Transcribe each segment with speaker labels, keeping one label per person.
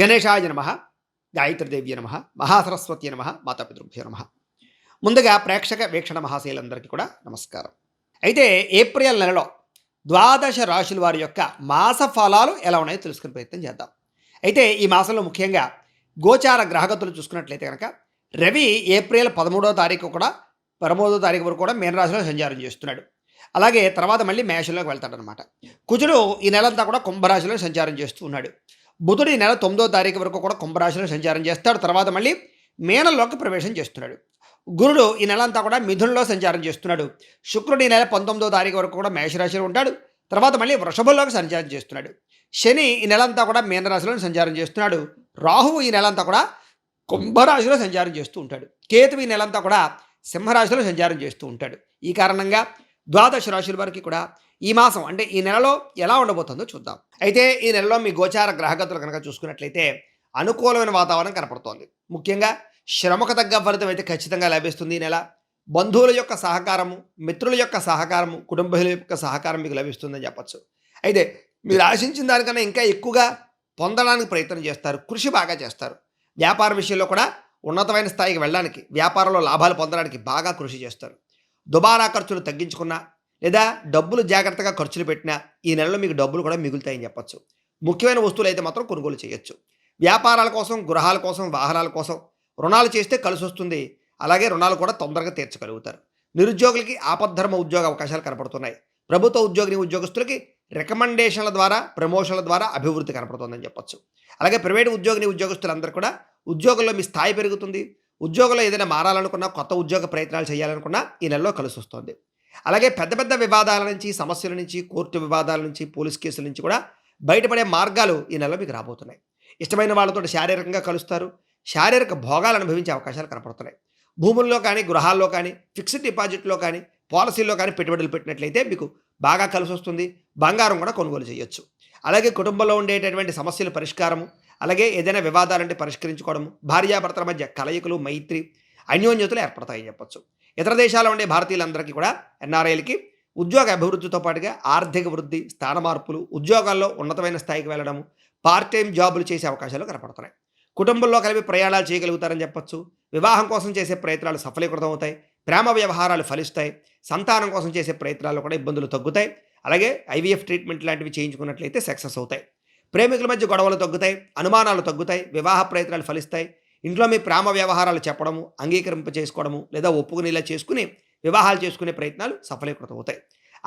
Speaker 1: గణేశాయ నమ, గాయత్రీదేవ్య నమ, మహాసరస్వతి నమ, మాతాపితృభ్యో నమ. ముందుగా ప్రేక్షక వీక్షణ మహాశైలందరికీ కూడా నమస్కారం. అయితే ఏప్రిల్ నెలలో ద్వాదశ రాశుల వారి యొక్క మాస ఫలాలు ఎలా ఉన్నాయో తెలుసుకునే ప్రయత్నం చేద్దాం. అయితే ఈ మాసంలో ముఖ్యంగా గోచార గ్రహగతులు చూసుకున్నట్లయితే కనుక రవి ఏప్రిల్ 13వ తారీఖు కూడా 13వ తారీఖు వరకు కూడా మీనరాశిలో సంచారం చేస్తున్నాడు. అలాగే తర్వాత మళ్ళీ మేషంలోకి వెళ్తాడనమాట. కుజుడు ఈ నెలంతా కూడా కుంభరాశిలో సంచారం చేస్తూ ఉన్నాడు. బుధుడు ఈ నెల 9వ తారీఖు వరకు కూడా కుంభరాశిలో సంచారం చేస్తాడు. తర్వాత మళ్ళీ మీనంలోకి ప్రవేశం చేస్తున్నాడు. గురుడు ఈ నెలంతా కూడా మిథునంలో సంచారం చేస్తున్నాడు. శుక్రుడు ఈ నెల 19వ తారీఖు వరకు కూడా మేషరాశిలో ఉంటాడు. తర్వాత మళ్ళీ వృషభంలోకి సంచారం చేస్తున్నాడు. శని ఈ నెలంతా కూడా మీనరాశిలో సంచారం చేస్తున్నాడు. రాహువు ఈ నెలంతా కూడా కుంభరాశిలో సంచారం చేస్తూ ఉంటాడు. కేతువు ఈ నెలంతా కూడా సింహరాశిలో సంచారం చేస్తూ ఉంటాడు. ఈ కారణంగా ద్వాదశ రాశుల వారికి కూడా ఈ మాసం అంటే ఈ నెలలో ఎలా ఉండబోతుందో చూద్దాం. అయితే ఈ నెలలో మీ గోచార గ్రహగతులు కనుక చూసుకున్నట్లయితే అనుకూలమైన వాతావరణం కనపడుతోంది. ముఖ్యంగా శ్రమకు తగ్గ ఫలితం అయితే ఖచ్చితంగా లభిస్తుంది. ఈ నెల బంధువుల యొక్క సహకారము, మిత్రుల యొక్క సహకారము, కుటుంబీకుల యొక్క సహకారం మీకు లభిస్తుందని చెప్పచ్చు. అయితే మీరు ఆశించిన దానికన్నా ఇంకా ఎక్కువగా పొందడానికి ప్రయత్నం చేస్తారు, కృషి బాగా చేస్తారు. వ్యాపార విషయంలో కూడా ఉన్నతమైన స్థాయికి వెళ్ళడానికి, వ్యాపారంలో లాభాలు పొందడానికి బాగా కృషి చేస్తారు. దుబారా ఖర్చులు తగ్గించుకున్నా లేదా డబ్బులు జాగ్రత్తగా ఖర్చులు పెట్టినా ఈ నెలలో మీకు డబ్బులు కూడా మిగులుతాయని చెప్పచ్చు. ముఖ్యమైన వస్తువులు అయితే మాత్రం కొనుగోలు చేయొచ్చు. వ్యాపారాల కోసం, గృహాల కోసం, వాహనాల కోసం రుణాలు చేస్తే కలిసి వస్తుంది. అలాగే రుణాలు కూడా తొందరగా తీర్చగలుగుతారు. నిరుద్యోగులకి ఆపద్ధర్మ ఉద్యోగ అవకాశాలు కనపడుతున్నాయి. ప్రభుత్వ ఉద్యోగస్తులకి రికమెండేషన్ల ద్వారా, ప్రమోషన్ల ద్వారా అభివృద్ధి కనపడుతుందని చెప్పచ్చు. అలాగే ప్రైవేటు ఉద్యోగస్తులందరూ కూడా ఉద్యోగంలో మీ స్థాయి పెరుగుతుంది. ఉద్యోగంలో ఏదైనా మారాలనుకున్నా, కొత్త ఉద్యోగ ప్రయత్నాలు చేయాలనుకున్నా ఈ నెలలో కలిసి వస్తుంది. అలాగే పెద్ద పెద్ద వివాదాల నుంచి, సమస్యల నుంచి, కోర్టు వివాదాల నుంచి, పోలీస్ కేసుల నుంచి కూడా బయటపడే మార్గాలు ఈ నెలలో మీకు రాబోతున్నాయి. ఇష్టమైన వాళ్ళతో శారీరకంగా కలుస్తారు. శారీరక భోగాలు అనుభవించే అవకాశాలు కనపడుతున్నాయి. భూముల్లో కానీ, గృహాల్లో కానీ, ఫిక్స్డ్ డిపాజిట్లో కానీ, పాలసీల్లో కానీ పెట్టుబడులు పెట్టినట్లయితే మీకు బాగా కలిసి వస్తుంది. బంగారం కూడా కొనుగోలు చేయొచ్చు. అలాగే కుటుంబంలో ఉండేటటువంటి సమస్యల పరిష్కారము, అలాగే ఏదైనా వివాదాలంటే పరిష్కరించుకోవడము, భార్యాభర్తల మధ్య కలయికలు, మైత్రి, అన్యోన్యతలు ఏర్పడతాయని చెప్పచ్చు. ఇతర దేశాల్లో ఉండే భారతీయులందరికీ కూడా, ఎన్ఆర్ఐలకి ఉద్యోగ అభివృద్ధితో పాటుగా ఆర్థిక వృద్ధి, స్థాన మార్పులు, ఉద్యోగాల్లో ఉన్నతమైన స్థాయికి వెళ్ళడము, పార్ట్ టైం జాబులు చేసే అవకాశాలు కనపడుతున్నాయి. కుటుంబంలో కలిపి ప్రయాణాలు చేయగలుగుతారని చెప్పచ్చు. వివాహం కోసం చేసే ప్రయత్నాలు సఫలీకృతం అవుతాయి. ప్రేమ వ్యవహారాలు ఫలిస్తాయి. సంతానం కోసం చేసే ప్రయత్నాల్లో కూడా ఇబ్బందులు తగ్గుతాయి. అలాగే ఐవీఎఫ్ ట్రీట్మెంట్ లాంటివి చేయించుకున్నట్లయితే సక్సెస్ అవుతాయి. ప్రేమికుల మధ్య గొడవలు తగ్గుతాయి, అనుమానాలు తగ్గుతాయి, వివాహ ప్రయత్నాలు ఫలిస్తాయి. ఇంట్లో మీ ప్రేమ వ్యవహారాలు చెప్పడము, అంగీకరింప చేసుకోవడము లేదా ఒప్పుకునేలా చేసుకుని వివాహాలు చేసుకునే ప్రయత్నాలు సఫలీకృతం అవుతాయి.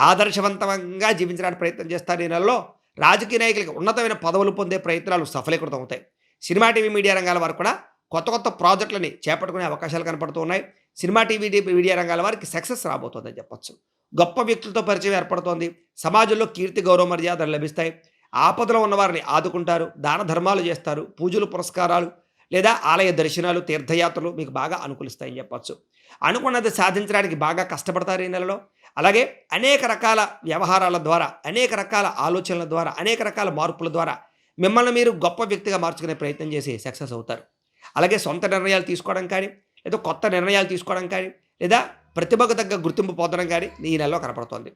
Speaker 1: ఆదర్శవంతంగా జీవించడానికి ప్రయత్నం చేస్తారు. ఈ నెలలో రాజకీయ నాయకులకి ఉన్నతమైన పదవులు పొందే ప్రయత్నాలు సఫలీకృతం అవుతాయి. సినిమా, టీవీ, మీడియా రంగాల వారు కూడా కొత్త కొత్త ప్రాజెక్టులని చేపట్టుకునే అవకాశాలు కనపడుతూ ఉన్నాయి. సినిమా, టీవీ, మీడియా రంగాల వారికి సక్సెస్ రాబోతుందని చెప్పచ్చు. గొప్ప వ్యక్తులతో పరిచయం ఏర్పడుతోంది. సమాజంలో కీర్తి, గౌరవ మర్యాదలు లభిస్తాయి. ఆపదలో ఉన్నవారిని ఆదుకుంటారు. దాన ధర్మాలు చేస్తారు. పూజలు, పురస్కారాలు లేదా ఆలయ దర్శనాలు, తీర్థయాత్రలు మీకు బాగా అనుకూలిస్తాయని చెప్పచ్చు. అనుకున్నది సాధించడానికి బాగా కష్టపడతారు ఈ నెలలో. అలాగే అనేక రకాల వ్యవహారాల ద్వారా, అనేక రకాల ఆలోచనల ద్వారా, అనేక రకాల మార్పుల ద్వారా మిమ్మల్ని మీరు గొప్ప వ్యక్తిగా మార్చుకునే ప్రయత్నం చేసి సక్సెస్ అవుతారు. అలాగే సొంత నిర్ణయాలు తీసుకోవడం కానీ, లేదా కొత్త నిర్ణయాలు తీసుకోవడం కానీ, లేదా ప్రతిభకు తగ్గ గుర్తింపు పొందడం కానీ ఈ నెలలో కనపడుతోంది.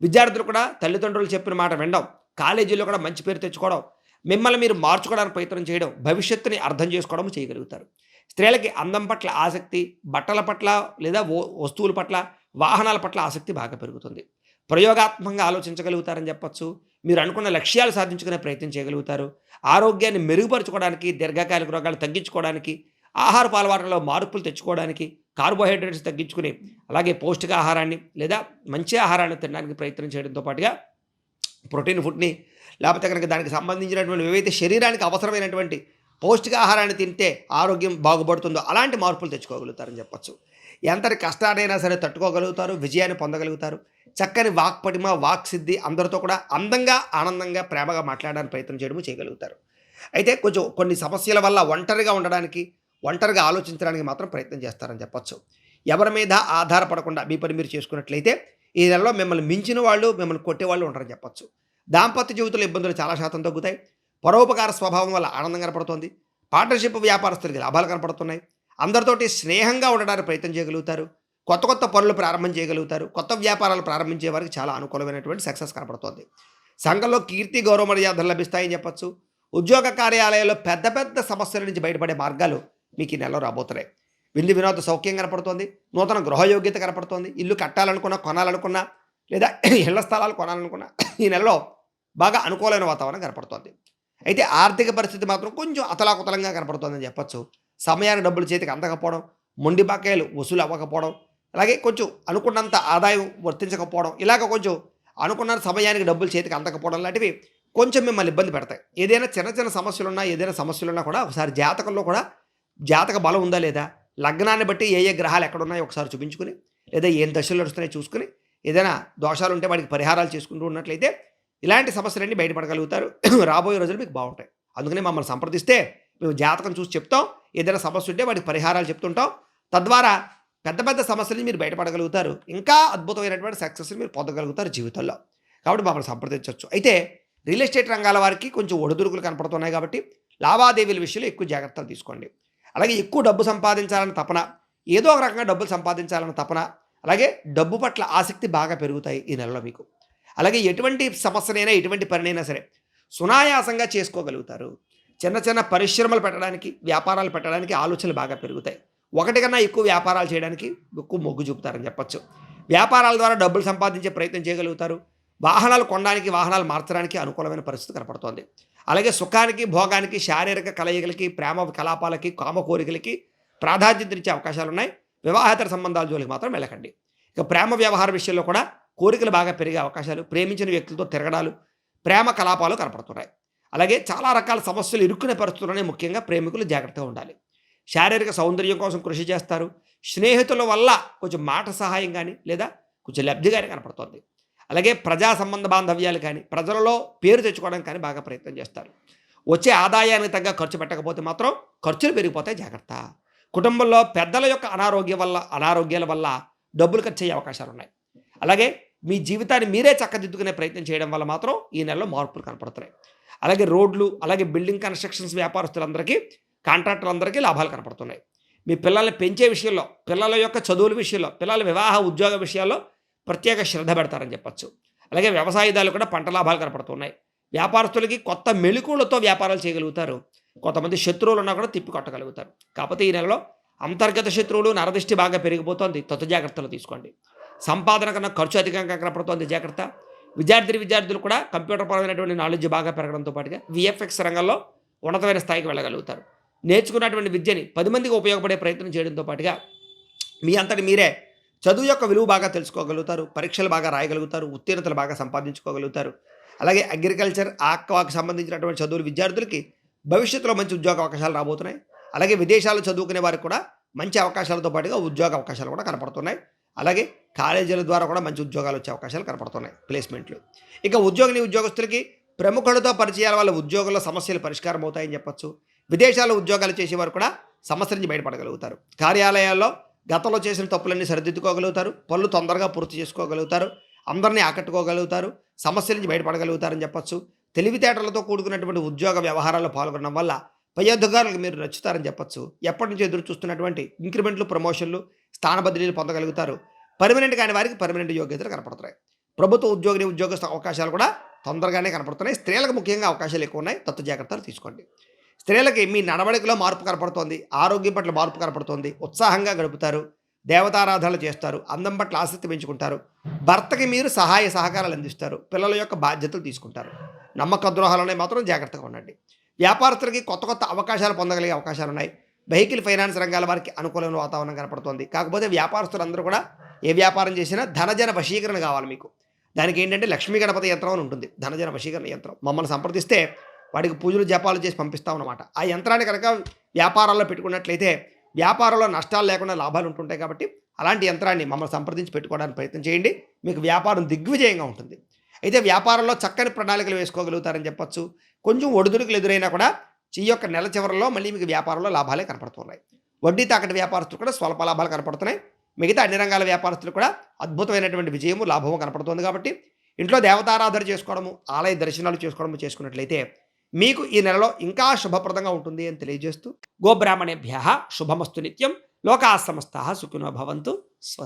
Speaker 1: విద్యార్థులు కూడా తల్లిదండ్రులు చెప్పిన మాట వినడం, కాలేజీలో కూడా మంచి పేరు తెచ్చుకోవడం, మిమ్మల్ని మీరు మార్చుకోవడానికి ప్రయత్నం చేయడం, భవిష్యత్తుని అర్థం చేసుకోవడం చేయగలుగుతారు. స్త్రీలకి అందం పట్ల ఆసక్తి, బట్టల పట్ల లేదా వస్తువుల పట్ల, వాహనాల పట్ల ఆసక్తి బాగా పెరుగుతుంది. ప్రయోగాత్మకంగా ఆలోచించగలుగుతారని చెప్పచ్చు. మీరు అనుకున్న లక్ష్యాలు సాధించుకునే ప్రయత్నం చేయగలుగుతారు. ఆరోగ్యాన్ని మెరుగుపరచుకోవడానికి, దీర్ఘకాలిక రోగాలు తగ్గించుకోవడానికి, ఆహారపు అలవాట్లలో మార్పులు తెచ్చుకోవడానికి, కార్బోహైడ్రేట్స్ తగ్గించుకుని అలాగే పౌష్టికాహారాన్ని లేదా మంచి ఆహారాన్ని తినడానికి ప్రయత్నం చేయడంతో పాటుగా ప్రోటీన్ ఫుడ్ని లేకపోతే కనుక దానికి సంబంధించినటువంటి ఏవైతే శరీరానికి అవసరమైనటువంటి పౌష్టికాహారాన్ని తింటే ఆరోగ్యం బాగుపడుతుందో అలాంటి మార్పులు తెచ్చుకోగలుగుతారని చెప్పచ్చు. ఎంతటి కష్టాన్నైనా సరే తట్టుకోగలుగుతారు, విజయాన్ని పొందగలుగుతారు. చక్కని వాక్పటిమ, వాక్సిద్ధి, అందరితో కూడా అందంగా, ఆనందంగా, ప్రేమగా మాట్లాడడానికి ప్రయత్నం చేయగలుగుతారు. అయితే కొన్ని సమస్యల వల్ల ఒంటరిగా ఉండడానికి, ఒంటరిగా ఆలోచించడానికి మాత్రం ప్రయత్నం చేస్తారని చెప్పచ్చు. ఎవరి మీద ఆధారపడకుండా మీ పని మీరు చేసుకున్నట్లయితే ఈ నెలలో మిమ్మల్ని మించిన వాళ్ళు, మిమ్మల్ని కొట్టేవాళ్ళు ఉంటారని చెప్పచ్చు. దాంపత్య జీవితంలో ఇబ్బందులు చాలా శాతం తగ్గుతాయి. పరోపకార స్వభావం వల్ల ఆనందం కనపడుతుంది. పార్ట్నర్షిప్ వ్యాపారస్తులకి లాభాలు కనపడుతున్నాయి. అందరితోటి స్నేహంగా ఉండడానికి ప్రయత్నం చేయగలుగుతారు. కొత్త కొత్త పనులు ప్రారంభం చేయగలుగుతారు. కొత్త వ్యాపారాలు ప్రారంభించే వారికి చాలా అనుకూలమైనటువంటి సక్సెస్ కనపడుతుంది. సంఘంలో కీర్తి, గౌరవ మర్యాదలు లభిస్తాయని చెప్పచ్చు. ఉద్యోగ కార్యాలయాల్లో పెద్ద పెద్ద సమస్యల నుంచి బయటపడే మార్గాలు మీకు ఈ నెలలో రాబోతున్నాయి. విందు వినోద సౌఖ్యం కనపడుతోంది. నూతన గృహయోగ్యత కనపడుతోంది. ఇల్లు కట్టాలనుకున్నా, కొనాలనుకున్నా, లేదా ఇళ్ల స్థలాలు కొనాలనుకున్నా ఈ నెలలో బాగా అనుకూలమైన వాతావరణం కనపడుతోంది. అయితే ఆర్థిక పరిస్థితి మాత్రం కొంచెం అతలాకుతలంగా కనపడుతోందని చెప్పొచ్చు. సమయానికి డబ్బులు చేతికి అందకపోవడం, మొండి బకాయిలు వసూలు అవ్వకపోవడం, అలాగే కొంచెం అనుకున్నంత ఆదాయం వర్తించకపోవడం, ఇలాగ కొంచెం అనుకున్న సమయానికి డబ్బులు చేతికి అందకపోవడం లాంటివి కొంచెం మిమ్మల్ని ఇబ్బంది పెడతాయి. ఏదైనా చిన్న చిన్న సమస్యలున్నా, ఏదైనా సమస్యలున్నా కూడా ఒకసారి జాతకంలో కూడా జాతక బలం ఉందా లేదా, లగ్నాన్ని బట్టి ఏ ఏ గ్రహాలు ఎక్కడున్నాయో ఒకసారి చూపించుకుని, లేదా ఏం దశలు నడుస్తున్నాయో చూసుకుని, ఏదైనా దోషాలు ఉంటే వాటికి పరిహారాలు చేసుకుంటూ ఉన్నట్లయితే ఇలాంటి సమస్యలన్నీ బయటపడగలుగుతారు. రాబోయే రోజులు మీకు బాగుంటాయి. అందుకనే మమ్మల్ని సంప్రదిస్తే మేము జాతకం చూసి చెప్తాం. ఏదైనా సమస్య ఉంటే వాటికి పరిహారాలు చెప్తుంటాం. తద్వారా పెద్ద పెద్ద సమస్యల నుంచి మీరు బయటపడగలుగుతారు. ఇంకా అద్భుతమైనటువంటి సక్సెస్ని మీరు పొందగలుగుతారు జీవితంలో. కాబట్టి మమ్మల్ని సంప్రదించవచ్చు. అయితే రియల్ ఎస్టేట్ రంగాల వారికి కొంచెం ఒడిదుడుకులు కనపడుతున్నాయి కాబట్టి లావాదేవీల విషయంలో ఎక్కువ జాగ్రత్తలు తీసుకోండి. అలాగే ఎక్కువ డబ్బు సంపాదించాలన్న తపన, ఏదో ఒక రకంగా డబ్బులు సంపాదించాలన్న తపన, అలాగే డబ్బు పట్ల ఆసక్తి బాగా పెరుగుతాయి ఈ నెలలో మీకు. అలాగే ఎటువంటి సమస్యనైనా, ఎటువంటి పనినైనా సరే సునాయాసంగా చేసుకోగలుగుతారు. చిన్న చిన్న పరిశ్రమలు పెట్టడానికి, వ్యాపారాలు పెట్టడానికి ఆలోచనలు బాగా పెరుగుతాయి. ఒకటి కన్నా ఎక్కువ వ్యాపారాలు చేయడానికి ఎక్కువ మొగ్గు చూపుతారని చెప్పచ్చు. వ్యాపారాల ద్వారా డబ్బులు సంపాదించే ప్రయత్నం చేయగలుగుతారు. వాహనాలు కొనడానికి, వాహనాలు మార్చడానికి అనుకూలమైన పరిస్థితి కనపడుతోంది. అలాగే సుఖానికి, భోగానికి, శారీరక కలయికలకి, ప్రేమ కలాపాలకి, కామ కోరికలకి ప్రాధాన్యతనిచ్చే అవకాశాలు ఉన్నాయి. వివాహేతర సంబంధాల జోలికి మాత్రం వెళ్ళకండి. ఇక ప్రేమ వ్యవహార విషయంలో కూడా కోరికలు బాగా పెరిగే అవకాశాలు, ప్రేమించిన వ్యక్తులతో తిరగడాలు, ప్రేమ కలాపాలు కనపడుతున్నాయి. అలాగే చాలా రకాల సమస్యలు ఇరుక్కునే పరిస్థితుల్లోనే ముఖ్యంగా ప్రేమికులు జాగ్రత్తగా ఉండాలి. శారీరక సౌందర్యం కోసం కృషి చేస్తారు. స్నేహితుల వల్ల కొంచెం మాట సహాయం కానీ, లేదా కొంచెం లబ్ధి కానీ కనపడుతుంది. అలాగే ప్రజా సంబంధ బాంధవ్యాలు కానీ, ప్రజలలో పేరు తెచ్చుకోవడానికి కానీ బాగా ప్రయత్నం చేస్తారు. వచ్చే ఆదాయానికి తగ్గ ఖర్చు పెట్టకపోతే మాత్రం ఖర్చులు పెరిగిపోతాయి, జాగ్రత్త. కుటుంబంలో పెద్దల యొక్క అనారోగ్యాల వల్ల డబ్బులు ఖర్చు అయ్యే అవకాశాలు ఉన్నాయి. అలాగే మీ జీవితాన్ని మీరే చక్కదిద్దుకునే ప్రయత్నం చేయడం వల్ల మాత్రం ఈ నెలలో మార్పులు కనపడుతున్నాయి. అలాగే రోడ్లు, అలాగే బిల్డింగ్ కన్స్ట్రక్షన్స్ వ్యాపారస్తులందరికీ, కాంట్రాక్టర్లందరికీ లాభాలు కనపడుతున్నాయి. మీ పిల్లల్ని పెంచే విషయంలో, పిల్లల యొక్క చదువుల విషయంలో, పిల్లల వివాహ ఉద్యోగ విషయాల్లో ప్రత్యేక శ్రద్ధ పెడతారని చెప్పచ్చు. అలాగే వ్యవసాయదారులు కూడా పంట లాభాలు కనపడుతున్నాయి. వ్యాపారస్తులకి కొత్త మెళుకువలతో వ్యాపారాలు చేయగలుగుతారు. కొంతమంది శత్రువులు ఉన్నా కూడా తిప్పి కొట్టగలుగుతారు. కాకపోతే ఈ నెలలో అంతర్గత శత్రువులు, నరదృష్టి బాగా పెరిగిపోతుంది. జాగ్రత్తలు తీసుకోండి. సంపాదన కన్నా ఖర్చు అధికంగా కనపడుతోంది, జాగ్రత్త. విద్యార్థులు కూడా కంప్యూటర్ పరమైనటువంటి నాలెడ్జ్ బాగా పెరగడంతో పాటుగా విఎఫ్ఎక్స్ రంగంలో ఉన్నతమైన స్థాయికి వెళ్ళగలుగుతారు. నేర్చుకున్నటువంటి విద్యని 10 మందికి ఉపయోగపడే ప్రయత్నం చేయడంతో పాటుగా మీ అంతటి మీరే చదువు యొక్క విలువ బాగా తెలుసుకోగలుగుతారు. పరీక్షలు బాగా రాయగలుగుతారు. ఉత్తీర్ణతలు బాగా సంపాదించుకోగలుగుతారు. అలాగే అగ్రికల్చర్, ఆక్వాకు సంబంధించినటువంటి చదువులు విద్యార్థులకి భవిష్యత్తులో మంచి ఉద్యోగ అవకాశాలు రాబోతున్నాయి. అలాగే విదేశాల్లో చదువుకునే వారికి కూడా మంచి అవకాశాలతో పాటుగా ఉద్యోగ అవకాశాలు కూడా కనపడుతున్నాయి. అలాగే కాలేజీల ద్వారా కూడా మంచి ఉద్యోగాలు వచ్చే అవకాశాలు కనపడుతున్నాయి, ప్లేస్మెంట్లు. ఇక ఉద్యోగస్తులకి ప్రముఖులతో పరిచయాల వల్ల ఉద్యోగంలో సమస్యలు పరిష్కారం అవుతాయని చెప్పచ్చు. విదేశాల్లో ఉద్యోగాలు చేసేవారు కూడా సమస్య నుంచి బయటపడగలుగుతారు. కార్యాలయాల్లో గతంలో చేసిన తప్పులన్నీ సరిదిద్దుకోగలుగుతారు. పనులు తొందరగా పూర్తి చేసుకోగలుగుతారు. అందరినీ ఆకట్టుకోగలుగుతారు. సమస్యల నుంచి బయటపడగలుగుతారని చెప్పచ్చు. తెలివితేటలతో కూడుకున్నటువంటి ఉద్యోగ వ్యవహారాల్లో పాల్గొనడం వల్ల పై అధికారులకు మీరు నచ్చుతారని చెప్పచ్చు. ఎప్పటి నుంచి ఎదురు చూస్తున్నటువంటి ఇంక్రిమెంట్లు, ప్రమోషన్లు, స్థాన బదిలీలు పొందగలుగుతారు. పర్మనెంట్ కాని వారికి పర్మనెంట్ యోగ్యతలు కనపడుతున్నాయి. ప్రభుత్వ ఉద్యోగస్తుల అవకాశాలు కూడా తొందరగానే కనపడుతున్నాయి. స్త్రీలకు ముఖ్యంగా అవకాశాలు ఎక్కువ ఉన్నాయి. జాగ్రత్తలు తీసుకోండి. స్త్రీలకి మీ నడవడికలో మార్పు కనపడుతోంది. ఆరోగ్యం పట్ల మార్పు కనపడుతోంది. ఉత్సాహంగా గడుపుతారు. దేవతారాధనలు చేస్తారు. అందం పట్ల ఆసక్తి పెంచుకుంటారు. భర్తకి మీరు సహాయ సహకారాలు అందిస్తారు. పిల్లల యొక్క బాధ్యతలు తీసుకుంటారు. నమ్మక ద్రోహాలనే మాత్రం జాగ్రత్తగా ఉండండి. వ్యాపారస్తులకి కొత్త అవకాశాలు పొందగలిగే అవకాశాలు ఉన్నాయి. వెహికల్ ఫైనాన్స్ రంగాల వారికి అనుకూలమైన వాతావరణం కనపడుతోంది. కాకపోతే వ్యాపారస్తులందరూ కూడా ఏ వ్యాపారం చేసినా ధనజన వశీకరణ కావాలి మీకు. దానికి ఏంటంటే లక్ష్మీ గణపతి యంత్రం అని ఉంటుంది, ధనజన వశీకరణ యంత్రం. మమ్మల్ని సంప్రదిస్తే వాడికి పూజలు జపాలు చేసి పంపిస్తాం అన్నమాట. ఆ యంత్రాన్ని కనుక వ్యాపారాల్లో పెట్టుకున్నట్లయితే వ్యాపారంలో నష్టాలు లేకుండా లాభాలు ఉంటుంటాయి. కాబట్టి అలాంటి యంత్రాన్ని మమ్మల్ని సంప్రదించి పెట్టుకోవడానికి ప్రయత్నం చేయండి. మీకు వ్యాపారం దిగ్విజయంగా ఉంటుంది. అయితే వ్యాపారంలో చక్కని ప్రణాళికలు వేసుకోగలుగుతారని చెప్పచ్చు. కొంచెం ఒడిదుడుకులు ఎదురైనా కూడా ఈ యొక్క నెల చివరిలో మళ్ళీ మీకు వ్యాపారంలో లాభాలే కనపడుతున్నాయి. వడ్డీ తాకటి వ్యాపారస్తులు కూడా స్వల్ప లాభాలు కనపడుతున్నాయి. మిగతా అన్ని రంగాల వ్యాపారస్తులు కూడా అద్భుతమైనటువంటి విజయము, లాభము కనపడుతుంది. కాబట్టి ఇంట్లో దేవతారాధన చేసుకోవడము, ఆలయ దర్శనాలు చేసుకున్నట్లయితే మీకు ఈ నెలలో ఇంకా శుభప్రదంగా ఉంటుంది అని తెలియజేస్తూ, గోబ్రాహ్మణేభ్యః శుభమస్తు నిత్యం. లోకాః సమస్తాః సుఖినో భవంతు. స్వస్తి.